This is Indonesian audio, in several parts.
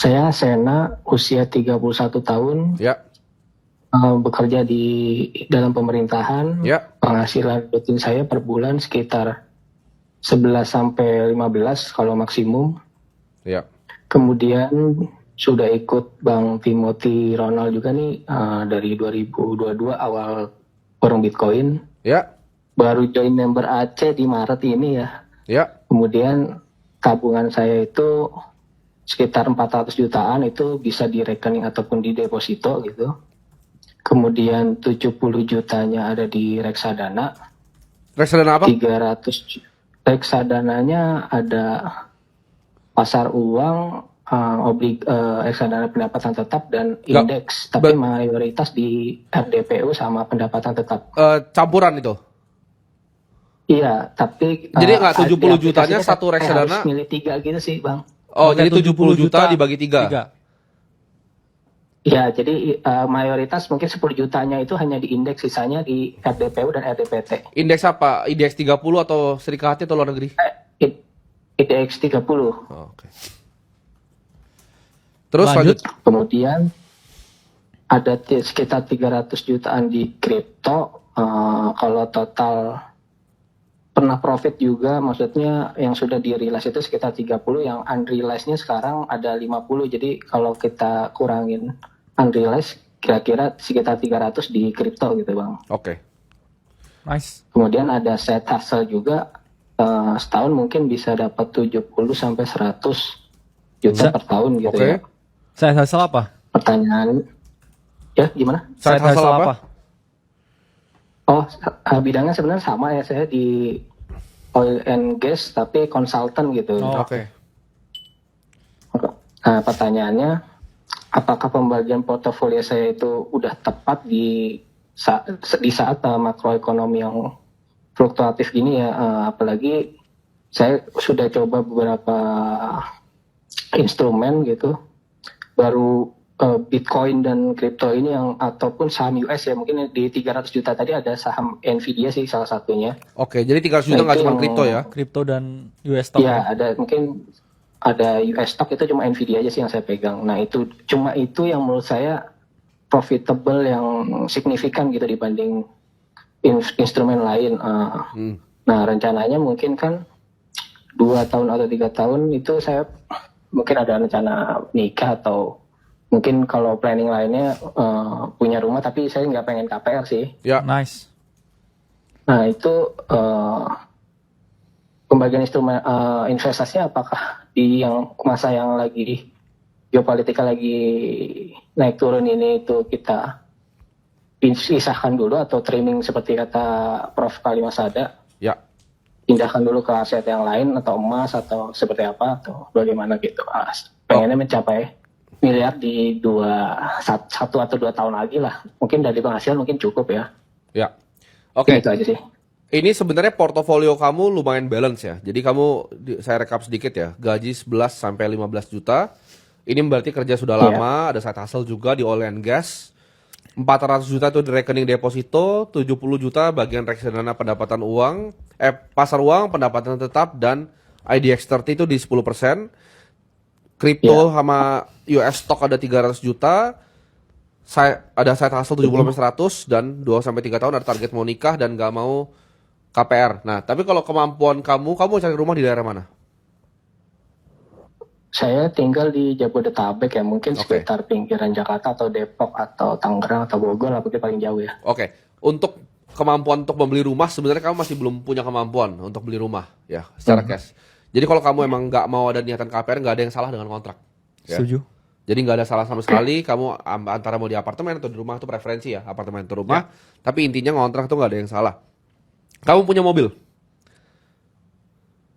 Saya Sena, usia 31 tahun, Ya, bekerja di dalam pemerintahan. ya, Penghasilan rutin saya per bulan sekitar 11 sampai 15 kalau maksimum. ya, Kemudian sudah ikut Bang Timothy Ronald juga nih dari 2022 awal forum Bitcoin. ya, Baru join member AC di Maret ini ya. ya. Kemudian tabungan saya itu sekitar 400 jutaan itu bisa di rekening ataupun di deposito gitu. Kemudian 70 jutanya ada di reksadana. Reksadana apa? 300 reksadananya ada pasar uang, reksadana pendapatan tetap dan Nggak, indeks, tapi mayoritas di RDPU sama pendapatan tetap. campuran itu. Iya, tapi Jadi nggak 70 di jutanya aplikasinya satu saya harus reksadana. milih 3 gitu sih, Bang. Oh, Oke, jadi 70 juta dibagi 3. Ya, jadi mayoritas mungkin 10 jutanya itu hanya di indeks, sisanya di RDPU dan RDPT. Indeks apa? Indeks 30 atau serikatnya atau luar negeri? IDX 30. Oh, oke. Terus lanjut. Kemudian ada sekitar 300 jutaan di kripto. Kalau total pernah profit juga, maksudnya yang sudah di-realize itu sekitar 30, yang unrealized-nya sekarang ada 50. Jadi kalau kita kurangin unrealized, kira-kira sekitar 300 di kripto gitu, Bang. Oke. Nice. Kemudian ada side hustle juga, setahun mungkin bisa dapat 70 sampai 100 juta per tahun gitu ya. Side hustle apa? Pertanyaan, ya gimana? Side hustle apa? Oh, bidangnya sebenarnya sama ya, saya di oil and gas tapi konsultan gitu. Oh, Oke. Nah, pertanyaannya, apakah pembagian portofolio saya itu udah tepat di saat makroekonomi yang fluktuatif gini ya, apalagi saya sudah coba beberapa instrumen gitu, baru Bitcoin dan kripto ini yang ataupun saham US ya, mungkin di 300 juta tadi ada saham Nvidia sih salah satunya. Oke, jadi 300 juta nggak cuma kripto ya? Kripto dan US stock. Iya, ada mungkin ada US stock, itu cuma Nvidia aja sih yang saya pegang. Nah, itu cuma itu yang menurut saya profitable yang signifikan gitu dibanding instrumen lain. Nah, rencananya mungkin kan 2 tahun atau 3 tahun itu saya mungkin ada rencana nikah, atau mungkin kalau planning lainnya punya rumah, tapi saya nggak pengen KPR sih. Ya. Nice. Nah, itu pembagian instrumen investasinya apakah di yang masa yang lagi geopolitika lagi naik turun ini itu kita pisahkan dulu, atau trimming seperti kata Prof. Kalimasada? Ya. Pindahkan dulu ke aset yang lain, atau emas, atau seperti apa, atau bagaimana gitu. Pengennya mencapai miliar di 1 atau 2 tahun lagi lah. Mungkin dari penghasilan mungkin cukup ya. Ya. Oke. Itu aja sih. Ini sebenarnya portofolio kamu lumayan balance ya. Jadi kamu, saya rekap sedikit ya, gaji 11 sampai 15 juta. Ini berarti kerja sudah lama, ada side hustle juga di oil and gas. 400 juta itu di rekening deposito, 70 juta bagian reksadana pendapatan uang, pasar uang, pendapatan tetap, dan IDX30 itu di 10%. Kripto sama US stock ada 300 juta. Ada side hustle 70-100 dan 2-3 tahun ada target mau nikah dan gak mau KPR. Nah, tapi kalau kemampuan kamu cari rumah di daerah mana? Saya tinggal di Jabodetabek ya, mungkin sekitar pinggiran Jakarta atau Depok atau Tangerang atau Bogor lah, mungkin paling jauh ya. Oke. Untuk kemampuan untuk membeli rumah, sebenarnya kamu masih belum punya kemampuan untuk beli rumah ya, secara cash. Jadi kalau kamu emang nggak mau ada niatan KPR, nggak ada yang salah dengan kontrak. Ya. Setuju. Jadi nggak ada salah sama sekali. Kamu antara mau di apartemen atau di rumah itu preferensi ya, apartemen atau rumah. Tapi intinya ngontrak tuh nggak ada yang salah. Kamu punya mobil?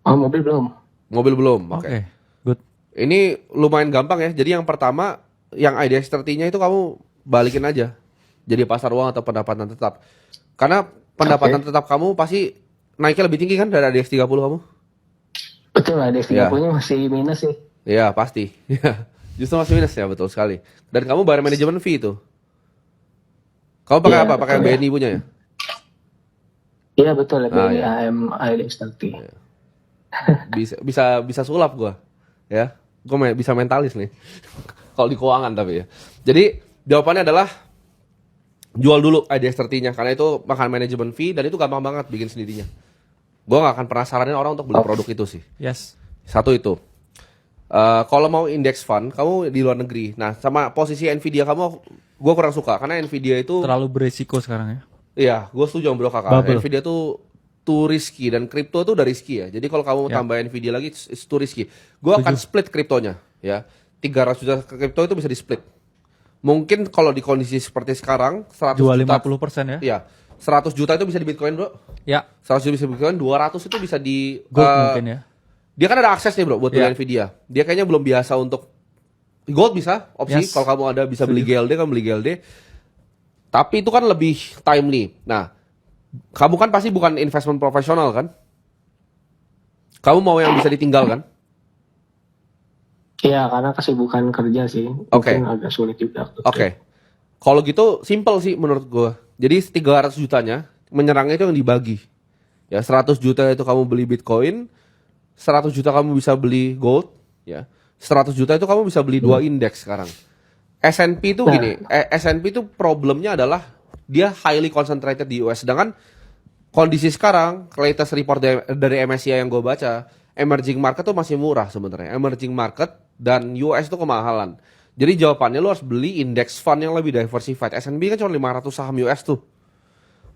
Oh, mobil belum. Mobil belum. Oke. Good. Ini lumayan gampang ya. Jadi yang pertama, yang IDX30-nya itu kamu balikin aja. Jadi pasar uang atau pendapatan tetap. Karena pendapatan tetap kamu pasti naiknya lebih tinggi kan dari IDX30 kamu? Betul lah, IDX30-nya masih minus sih. Iya, pasti. Justru masih minus ya, betul sekali. Dan kamu bayar manajemen fee itu. Kamu pakai apa? Pakai BNI punya ya? Iya, betul ya, BNI AM IDX30. Bisa sulap gua. Ya. gue bisa mentalis nih. Kalau di keuangan tapi ya. Jadi jawabannya adalah jual dulu IDX30-nya karena itu makan manajemen fee dan itu gampang banget bikin sendirinya. Gue nggak akan pernah saranin orang untuk beli produk itu sih. Yes. Satu itu. Kalau mau index fund, kamu di luar negeri. Nah, sama posisi Nvidia kamu, gue kurang suka karena Nvidia itu. Terlalu beresiko sekarang ya. Iya, gue setuju sama bro kakak. Bubble. Nvidia tuh too risky dan kripto tuh udah risky ya. Jadi kalau kamu Ya. tambah Nvidia lagi, it's too risky. Gue akan split kriptonya, ya. 300 juta ke kripto itu bisa di split. Mungkin kalau di kondisi seperti sekarang, 100 Jual juta. 50% ya. Iya, 100 juta itu bisa di Bitcoin bro. Ya. 100 juta bisa di Bitcoin, 200 itu bisa di Gold mungkin ya. Dia kan ada akses nih bro buat beli Iya. Nvidia. Dia kayaknya belum biasa untuk gold bisa opsi. Yes. Kalau kamu ada bisa beli GLD kan beli GLD. Tapi itu kan lebih timely. Nah, kamu kan pasti bukan investment profesional kan? Kamu mau yang bisa ditinggal kan? Iya, karena kesibukan kerja sih. Oke. Mungkin agak sulit juga. Oke. Kalau gitu simple sih menurut gua. Jadi 300 jutanya menyerangnya itu yang dibagi. Ya 100 juta itu kamu beli Bitcoin, 100 juta kamu bisa beli gold, ya. 100 juta itu kamu bisa beli 2 indeks sekarang. S&P itu gini, S&P itu problemnya adalah dia highly concentrated di US. Sedangkan kondisi sekarang, latest report dari MSCI yang gue baca, emerging market tuh masih murah sebenarnya. Emerging market dan US itu kemahalan. Jadi jawabannya lu harus beli index fund yang lebih diversified. S&P kan cuma 500 saham US tuh.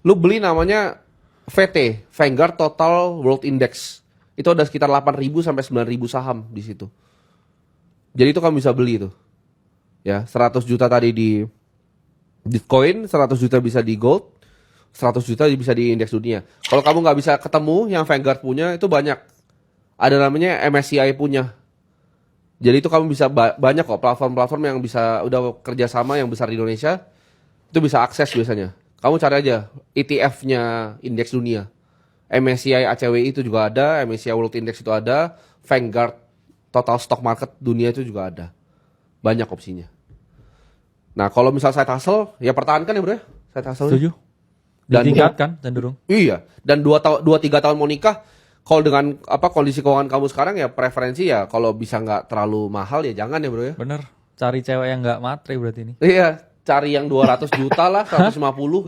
Lu beli namanya VT, Vanguard Total World Index. Itu ada sekitar 8.000 sampai 9.000 saham di situ. Jadi itu kamu bisa beli tuh. Ya, 100 juta tadi di Bitcoin, 100 juta bisa di gold, 100 juta bisa di indeks dunia. Kalau kamu nggak bisa ketemu yang Vanguard punya, itu banyak. Ada namanya MSCI punya. Jadi itu kamu bisa banyak kok platform-platform yang bisa udah kerjasama yang besar di Indonesia, itu bisa akses biasanya. Kamu cari aja ETF-nya indeks dunia. MSCI ACWI itu juga ada, MSCI World Index itu ada, Vanguard Total Stock Market dunia itu juga ada. Banyak opsinya. Nah, kalau misal side hustle, ya pertahankan ya bro ya. Side hustle. Setuju. Dan Ditingkatkan cenderung. Iya. Dan 2-3 tahun mau nikah, kalau dengan kondisi keuangan kamu sekarang ya preferensi ya kalau bisa nggak terlalu mahal ya jangan ya bro ya. Bener. Cari cewek yang nggak matre berarti ini. Iya, cari yang 200 juta lah, 150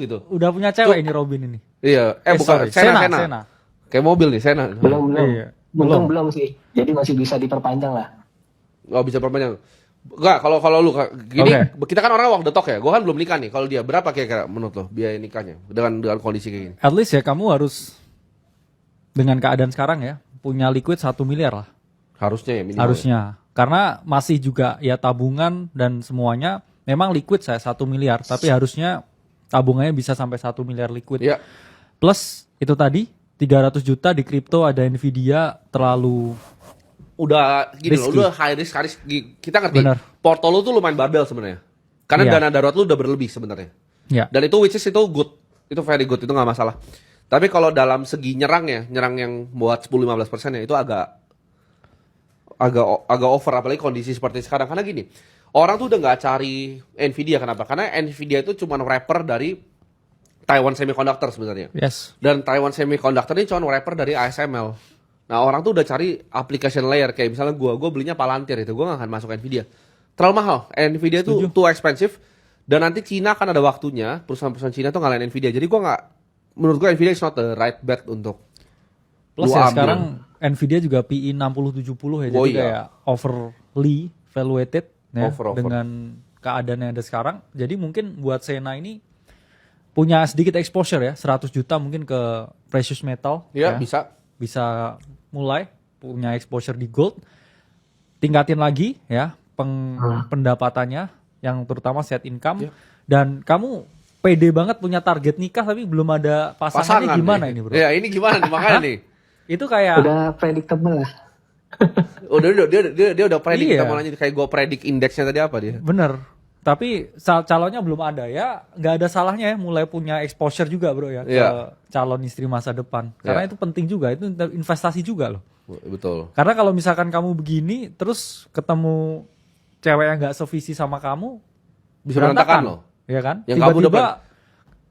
gitu. Udah punya cewek ini Robin ini. Iya, bukan sorry. Sena. Kayak mobil nih, Sena. Belum. Iya. Belum sih. Jadi masih bisa diperpanjang lah. Nggak bisa perpanjang. Enggak, kalau lu gini, Oke. kita kan orang walk the talk ya. Gua kan belum nikah nih. Kalau dia berapa kira-kira menurut lo biaya nikahnya dengan kondisi kayak gini? At least ya kamu harus dengan keadaan sekarang ya punya liquid 1 miliar lah. Harusnya ya minimal. Harusnya. Karena masih juga ya tabungan dan semuanya memang liquid saya 1 miliar. Tapi harusnya tabungannya bisa sampai 1 miliar liquid. Ya. Plus itu tadi 300 juta di kripto ada Nvidia terlalu Udah gini Risky. loh, udah high risk. Kita ngerti. Bener. Porto lu tuh lumayan barbel sebenarnya. Karena Iya. dana darurat lu udah berlebih sebenarnya. ya. Dan itu which is itu good. Itu very good, itu nggak masalah. Tapi kalau dalam segi nyerang yang buat 10-15% ya itu agak over apalagi kondisi seperti sekarang. Karena gini, orang tuh udah nggak cari Nvidia kenapa? Karena Nvidia itu cuma wrapper dari Taiwan Semiconductor sebenarnya. Yes. Dan Taiwan Semiconductor ini cuma wrapper dari ASML. Nah orang tuh udah cari application layer kayak misalnya gue belinya Palantir itu gue nggak akan masuk Nvidia. Terlalu mahal. Nvidia tuh too expensive. Dan nanti Cina kan ada waktunya perusahaan-perusahaan Cina tuh ngalahin Nvidia. Jadi menurut gue Nvidia is not the right bet untuk Plus lu ya ambil. sekarang Nvidia juga PI 60-70 ya. Oh Jadi iya. kayak overly valuated ya, Over. dengan keadaan yang ada sekarang. Jadi mungkin buat Sena ini punya sedikit exposure ya. 100 juta mungkin ke precious metal. Ya, bisa. Bisa mulai punya exposure di gold. Tingkatin lagi ya pendapatannya yang terutama set income. Ya. Dan kamu pede banget punya target nikah tapi belum ada pasangannya gimana nih. ini bro? Ya ini gimana nih makanya nih. Itu kayak Udah predictable lah. Dia udah predik Iya. kita mau lanjut kayak gue predik indeksnya tadi apa dia? bener. Tapi calonnya belum ada ya, nggak ada salahnya ya mulai punya exposure juga bro ya Iya. ke calon istri masa depan. Karena Iya. itu penting juga, itu investasi juga loh. Betul. Karena kalau misalkan kamu begini terus ketemu cewek yang nggak sevisi sama kamu, Bisa berantakan loh. ya kan? Yang kamu udah Tiba-tiba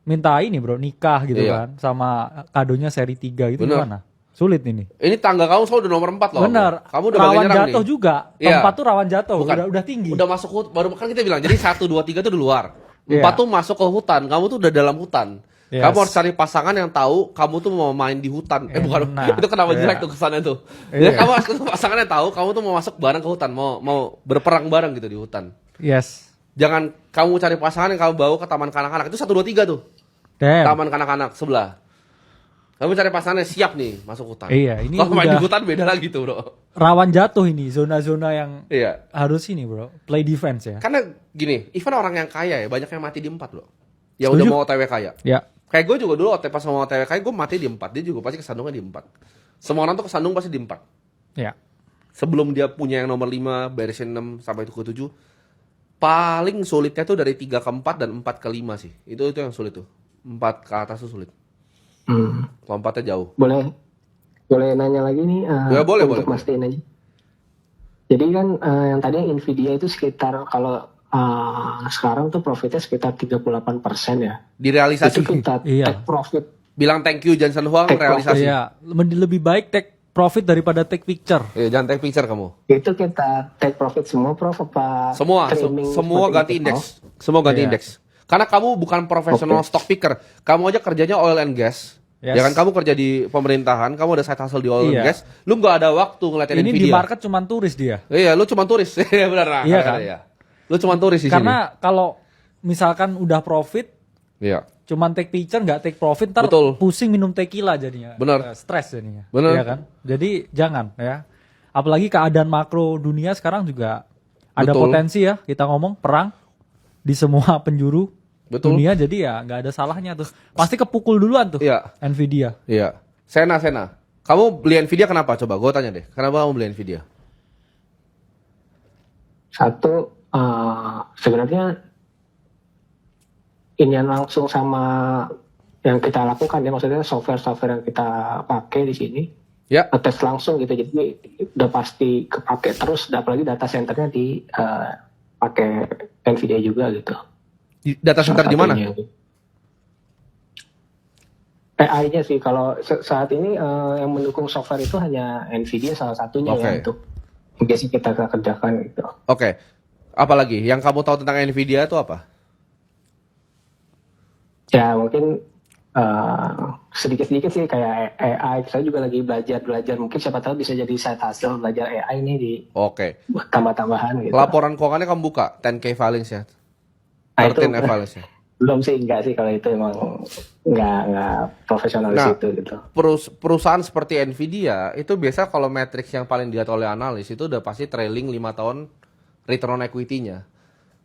minta ini bro nikah gitu Iya. kan, sama kadonya seri 3 gitu Bener. gimana? Sulit ini. Ini tangga kamu soal udah nomor 4 loh. Bener. Kamu udah Rawan bagian nyerang jatuh nih. juga. Iya. Tempat tuh rawan jatuh. Bukan. Udah tinggi. Udah masuk baru kan kita bilang. Jadi 1, 2, 3 tuh di luar. 4 Iya. tuh masuk ke hutan. Kamu tuh udah dalam hutan. Yes. Kamu harus cari pasangan yang tahu kamu tuh mau main di hutan. Bukan. Nah, Itu kenapa iya. jelek tuh kesannya tuh. Iya. Ya, kamu harus ketemu pasangan yang tahu kamu tuh mau masuk bareng ke hutan, mau berperang bareng gitu di hutan. Yes. Jangan kamu cari pasangan yang kamu bawa ke taman kanak-kanak. Itu 1, 2, 3 tuh. Damn. Taman kanak-kanak sebelah. Kamu cari pasangan yang siap nih masuk hutan. Iya, ini kalau main di udah- hutan beda lagi tuh, Bro. Rawan jatuh ini. Zona-zona yang Iya. harus ini bro. Play defense ya. Karena gini, even orang yang kaya ya banyak yang mati di 4 loh. Yang Setuju. udah mau OTW kaya. Ya. Kayak gue juga dulu pas mau OTW kaya gue mati di 4. Dia juga pasti kesandungnya di 4. Semua orang tuh kesandung pasti di 4. Ya. Sebelum dia punya yang nomor 5, beresin 6 sampai ke 7. Paling sulitnya tuh dari 3 ke 4 dan 4 ke 5 sih. Itu yang sulit tuh. 4 ke atas tuh sulit. Lompatnya jauh. Boleh nanya lagi nih Ya, boleh, untuk boleh. mastiin aja. Jadi kan yang tadi Nvidia itu sekitar kalau sekarang tuh profitnya sekitar 38% ya. Direalisasi. Itu kita Iya. take profit. Bilang thank you Jensen Huang Take realisasi. Iya. Lebih baik take profit daripada take picture. Iya, jangan take picture kamu. Itu kita take profit semua Prof apa Semua trimming semua seperti ganti itu? indeks. Semua ganti Iya. indeks. Karena kamu bukan profesional Oke. stock picker. Kamu aja kerjanya oil and gas. Yes. Ya kan kamu kerja di pemerintahan, kamu ada side hustle di oil and Iya. gas. Lu nggak ada waktu ngeliatin Ini Nvidia. di market cuman turis dia. Iya, lu cuma turis. Iya benar. Nah, Iya kadang-kadang kan? ya. Lu cuma turis di Karena kalau misalkan udah profit sini. Iya. cuman take picture nggak take profit ntar Betul. pusing minum tequila jadinya. Bener. Stres jadinya. Bener. Iya kan? Jadi jangan ya. Apalagi keadaan makro dunia sekarang juga ada Betul. potensi ya kita ngomong perang di semua penjuru Betul. dunia jadi ya nggak ada salahnya tuh. Pasti kepukul duluan tuh Iya. Nvidia. Iya. Sena. Kamu beli Nvidia kenapa? Coba gue tanya deh. Kenapa kamu beli Nvidia? Satu sebenarnya ini yang langsung sama yang kita lakukan ya, maksudnya software yang kita pakai di sini Ya. tes langsung gitu, jadi udah pasti kepake terus, apalagi data centernya di pakai Nvidia juga gitu. Data center di mana? AI-nya sih kalau saat ini yang mendukung software itu hanya Nvidia salah satunya Oke. ya untuk biasa kita kerjakan gitu. Oke. Apalagi yang kamu tahu tentang Nvidia itu apa? Ya mungkin sedikit-sedikit sih kayak AI. Saya juga lagi belajar. Mungkin siapa tahu bisa jadi side hustle belajar AI ini di Oke. buat tambah-tambahan gitu. Laporan keuangannya kamu buka 10K filings ya. Nah, itu 13F filings ya. belum sih, enggak sih kalau itu emang enggak profesional di Nah, situ gitu. Perusahaan seperti Nvidia itu biasa kalau matriks yang paling dilihat oleh analis itu udah pasti trailing 5 tahun return on equity-nya.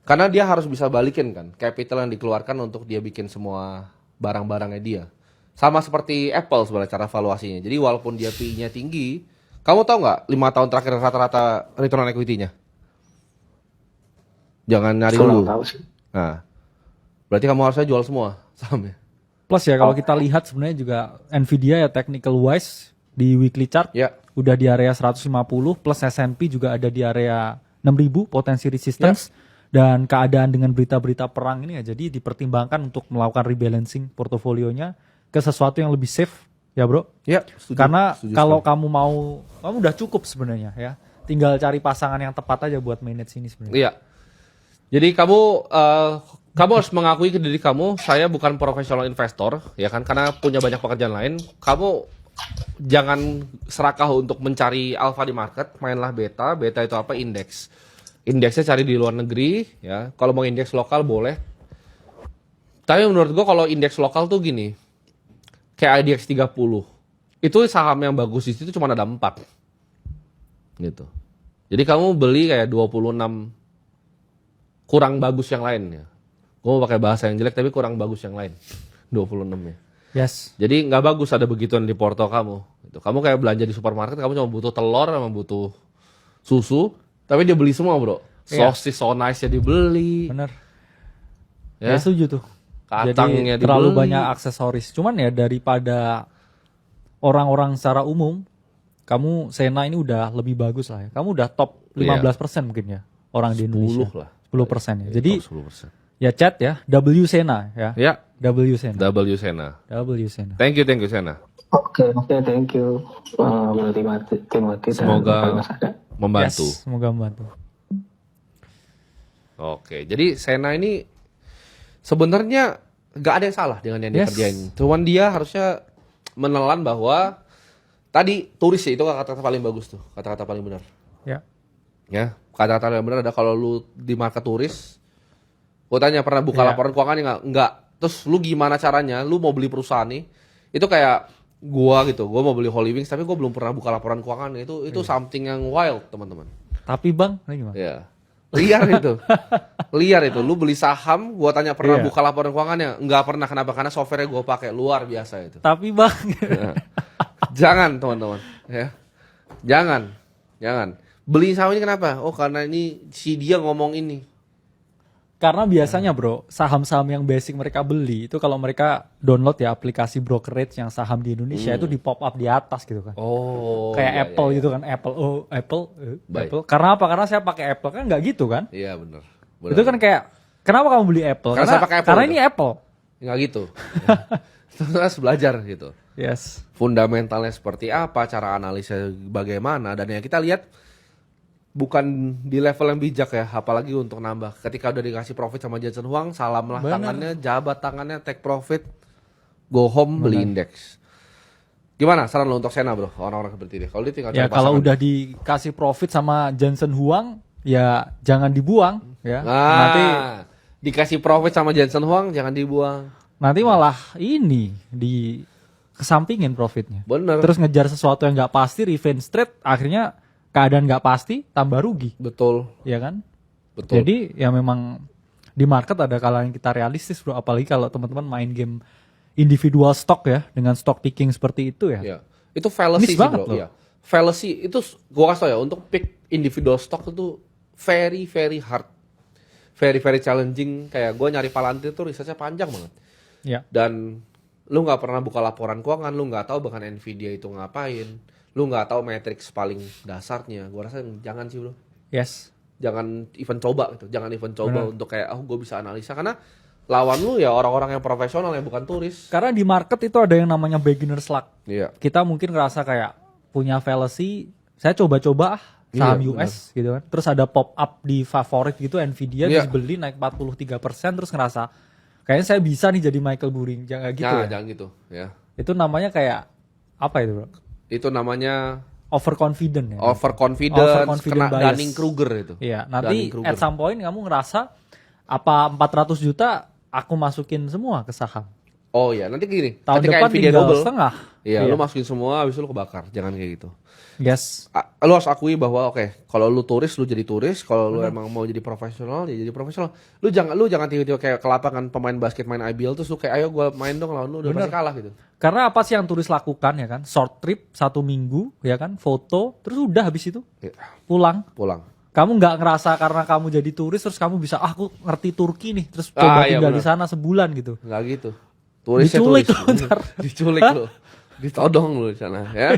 Karena dia harus bisa balikin kan capital yang dikeluarkan untuk dia bikin semua barang-barangnya dia. Sama seperti Apple sebenarnya cara valuasinya. Jadi walaupun dia PE-nya tinggi, kamu tahu nggak 5 tahun terakhir rata-rata return on equity-nya? Jangan nyari Kurang dulu. tahu sih. Nah, berarti kamu harusnya jual semua sahamnya. Plus ya kalau kita lihat sebenarnya juga Nvidia ya technical wise di weekly chart Ya. udah di area 150 plus S&P juga ada di area 6000 potensi resistance dan keadaan dengan berita-berita perang ini ya jadi dipertimbangkan untuk melakukan rebalancing portofolionya ke sesuatu yang lebih safe ya bro. Ya, setuju. Karena Setuju kalau sekali. kamu udah cukup sebenarnya ya. Tinggal cari pasangan yang tepat aja buat manage ini sebenarnya. Iya. Jadi kamu harus mengakui ke diri kamu, saya bukan profesional investor, ya kan? Karena punya banyak pekerjaan lain. Kamu jangan serakah untuk mencari alpha di market, mainlah beta. Beta itu apa? Indeks. Indeksnya cari di luar negeri, ya. Kalau mau indeks lokal boleh. Tapi menurut gua kalau indeks lokal tuh gini, kayak IDX 30. Itu saham yang bagus di situ cuma ada 4. Gitu. Jadi kamu beli kayak 26 kurang bagus yang lain ya. Gue mau pakai bahasa yang jelek tapi kurang bagus yang lain. 26 ya. Yes. Jadi nggak bagus ada begituan di porto kamu. Gitu. Kamu kayak belanja di supermarket, kamu cuma butuh telur sama butuh susu, tapi dia beli semua bro. Iya. Sosis so nice ya dibeli. Bener. Ya. Ya setuju tuh. Kacangnya Jadi terlalu dibeli. banyak aksesoris. Cuman ya daripada orang-orang secara umum, kamu Sena ini udah lebih bagus lah ya. Kamu udah top 15% mungkin ya orang di 10 Indonesia. lah. 10% ya. Iya, Jadi top 10%. Ya chat ya, W Sena ya. Ya, W Sena. W Sena. W Sena. Thank you Sena. Oke, thank you. Bro Timothy dan Semoga Mas Aga. membantu. Yes, semoga membantu. Oke, jadi Sena ini sebenarnya nggak ada yang salah dengan yang dia Yes. kerjain. Cuman dia harusnya menelan bahwa tadi turis ya, itu kata-kata paling bagus tuh, kata-kata paling benar. Ya. Ya, kata-kata paling benar ada kalau lu di market turis, gua tanya pernah buka Iya. laporan keuangan nggak? Enggak. Terus lu gimana caranya? Lu mau beli perusahaan nih? Itu kayak gua gitu, gua mau beli Holy Wings tapi gua belum pernah buka laporan keuangan. Itu Iya. something yang wild, teman-teman. Tapi Bang, ini gimana? Ya. Liar itu. Liar itu. Lu beli saham, gua tanya pernah Iya. buka laporan keuangannya? Enggak pernah. Kenapa? Karena software-nya gua pakai luar biasa itu. Tapi Bang, Jangan, teman-teman, ya. Jangan. Beli saham ini kenapa? Oh, karena ini si dia ngomong ini. karena biasanya bro, saham-saham yang basic mereka beli itu kalau mereka download ya aplikasi brokerage yang saham di Indonesia itu di pop up di atas gitu kan. Oh. Kayak iya, Apple iya, gitu kan, Apple, Baik. Apple. Karena apa? Karena saya pakai Apple kan nggak gitu kan? Iya, benar. Itu kan kayak kenapa kamu beli Apple? Karena saya pakai Apple karena gitu. ini Apple. Nggak gitu. Terus harus belajar gitu. Yes. Fundamentalnya seperti apa, cara analisnya bagaimana, dan yang kita lihat bukan di level yang bijak ya, apalagi untuk nambah. Ketika udah dikasih profit sama Jensen Huang, salamlah Bener. tangannya, jabat tangannya, take profit, go home, beli indeks. Gimana saran lo untuk Sena bro, orang-orang seperti ini? Kalau dia tinggal Ya cari kalau pasangan. udah dikasih profit sama Jensen Huang, ya jangan dibuang ya. Nah, dikasih profit sama Jensen Huang, jangan dibuang. Nanti malah ini di kesampingin profitnya. Bener. Terus ngejar sesuatu yang nggak pasti, revenge trade, akhirnya keadaan nggak pasti, tambah rugi, Betul, ya kan? betul. Jadi ya memang di market ada kalanya kita realistis bro, apalagi kalau teman-teman main game individual stock ya, dengan stock picking seperti itu ya. Ya, itu fallacy Miss sih banget bro. loh. Iya. Fallacy itu gua kasih tau ya, untuk pick individual stock itu very very hard, very very challenging. Kayak gua nyari Palantir tuh researchnya panjang banget. Ya. Dan lu nggak pernah buka laporan keuangan, lu nggak tahu bahkan Nvidia itu ngapain, lu nggak tahu matrix paling dasarnya. Gua rasa jangan sih bro, Yes. jangan even coba gitu, jangan even coba Benar. untuk kayak gue bisa analisa, karena lawan lu ya orang-orang yang profesional yang bukan turis. Karena di market itu ada yang namanya beginner's luck. Iya. Kita mungkin ngerasa kayak punya fallacy, saya coba-coba saham Iya, US gitu kan. Terus ada pop up di favorit gitu Nvidia Iya. dibeli naik 43% terus ngerasa kayaknya saya bisa nih jadi Michael Buring. Jangan gitu Nah, ya. jangan gitu ya. Itu namanya kayak apa itu, Bro? Itu namanya Overconfident ya. overconfidence, Overconfident kena bias. Dunning-Kruger itu. Iya, nanti Dunning-Kruger. at some point kamu ngerasa apa 400 juta aku masukin semua ke saham. Oh iya, nanti gini. Tahun ketika depan Nvidia tinggal double, setengah. iya, lu masukin semua, habis itu lu kebakar. Jangan kayak gitu. Yes. Lu harus akui bahwa oke, kalau lu turis, lu jadi turis. Kalau lu emang mau jadi profesional, ya jadi profesional. Lu jangan tiba-tiba kayak ke lapangan pemain basket main IBL terus lu kayak ayo gua main dong lawan lu, udah pasti kalah gitu. Karena apa sih yang turis lakukan ya kan? Short trip 1 minggu ya kan, foto, terus udah habis itu Ya, pulang. pulang. Kamu nggak ngerasa karena kamu jadi turis terus kamu bisa aku ngerti Turki nih, terus coba iya, tinggal benar. di sana sebulan gitu. Enggak gitu. Turisnya Diculik turis. lu ntar. Diculik lu. Ditodong lu di sana ya.